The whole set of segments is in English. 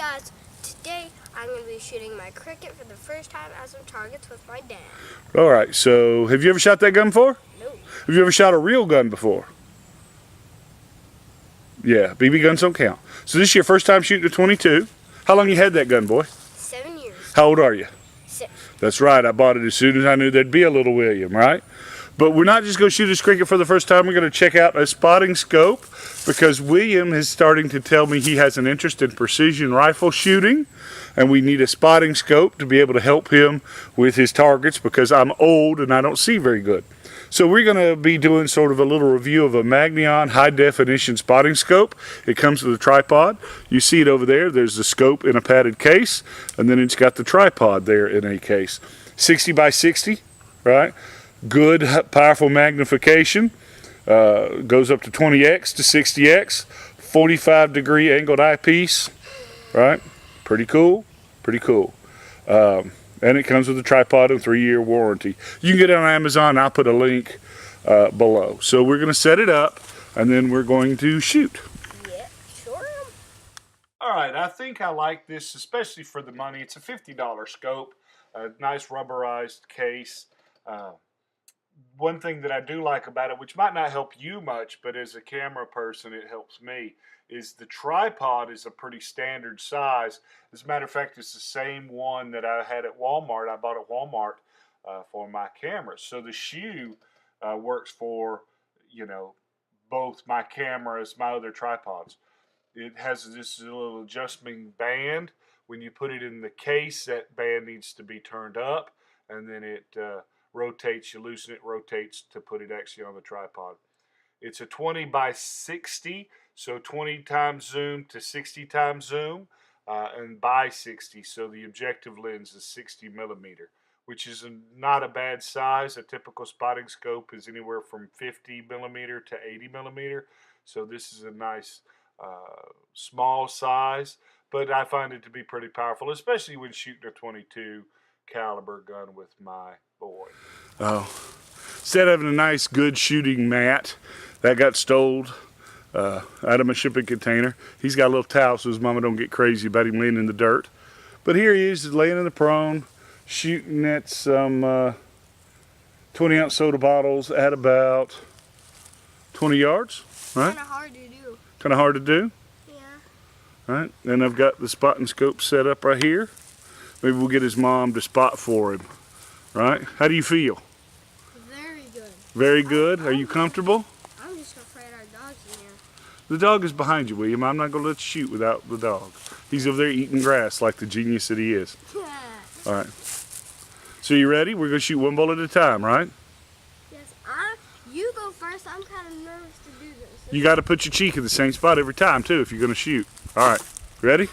guys, today I'm going to be shooting my cricket for the first time at some targets with my dad. Alright, so have you ever shot that gun before? No. Have you ever shot a real gun before? Yeah, BB guns don't count. So this is your first time shooting a 22. How long you had that gun, boy? 7 years. How old are you? 6. That's right, I bought it as soon as I knew there'd be a little William, right? But we're not just going to shoot his cricket for the first time. We're going to check out a spotting scope because William is starting to tell me he has an interest in precision rifle shooting, and we need a spotting scope to be able to help him with his targets because I'm old and I don't see very good. So we're going to be doing sort of a little review of a Magninon high-definition spotting scope. It comes with a tripod. You see it over there. There's the scope in a padded case, and then it's got the tripod there in a case. 60 by 60, right? Good, powerful magnification. Goes up to 20x to 60x. 45-degree angled eyepiece, right? Pretty cool, pretty cool. And it comes with a tripod and 3-year warranty. You can get it on Amazon. I'll put a link below. So we're going to set it up, and then we're going to shoot. Yeah, sure. All right, I think I like this, especially for the money. It's a $50 scope, a nice rubberized case. One thing that I do like about it, which might not help you much, but as a camera person, it helps me, is the tripod is a pretty standard size. As a matter of fact, it's the same one that I had at Walmart. I bought at Walmart for my camera. So the shoe works for, you know, both my cameras, my other tripods. It has this little adjustment band. When you put it in the case, that band needs to be turned up, and then it rotates, you loosen it, rotates to put it actually on the tripod. It's a 20 by 60, so 20 times zoom to 60 times zoom, and by 60, so the objective lens is 60 millimeter, which is not a bad size. A typical spotting scope is anywhere from 50 millimeter to 80 millimeter, so this is a nice small size, but I find it to be pretty powerful, especially when shooting a 22 caliber gun with my boy. Oh, instead of having a nice good shooting mat that got stole out of my shipping container, he's got a little towel so his mama don't get crazy about him laying in the dirt. But here he is laying in the prone, shooting at some 20-ounce soda bottles at about 20 yards, right? Kind of hard to do. Kind of hard to do? Yeah. Right, and I've got the spotting scope set up right here. Maybe we'll get his mom to spot for him, right? How do you feel? Very good. Very good? Are you comfortable? I'm just afraid our dog's in here. The dog is behind you, William. I'm not going to let you shoot without the dog. He's over there eating grass like the genius that he is. Yeah. All right. So you ready? We're going to shoot one bullet at a time, right? Yes, you go first. I'm kind of nervous to do this. You got to put your cheek in the same spot every time, too, if you're going to shoot. All right. Ready?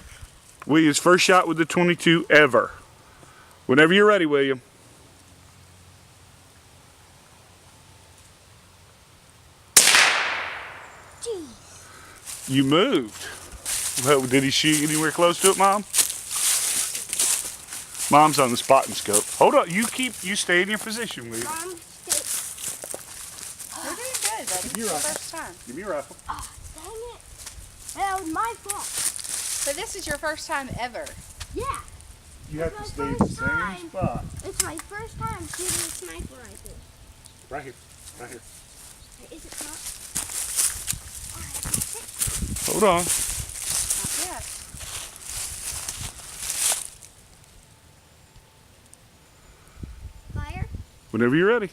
William's first shot with the 22 ever. Whenever you're ready, William. Jeez. You moved. Well, did he shoot anywhere close to it, Mom? Mom's on the spotting scope. Hold on. You stay in your position, William. Mom, You're doing good, buddy. Give me your rifle. First time. Give me your rifle. oh, dang it. That was my fault. So this is your first time ever. Yeah. You have to stay in the same spot. It's my first time shooting a sniper rifle. Right here. Right here. Is it not? Hold on. Not yet. Fire. Whenever you're ready.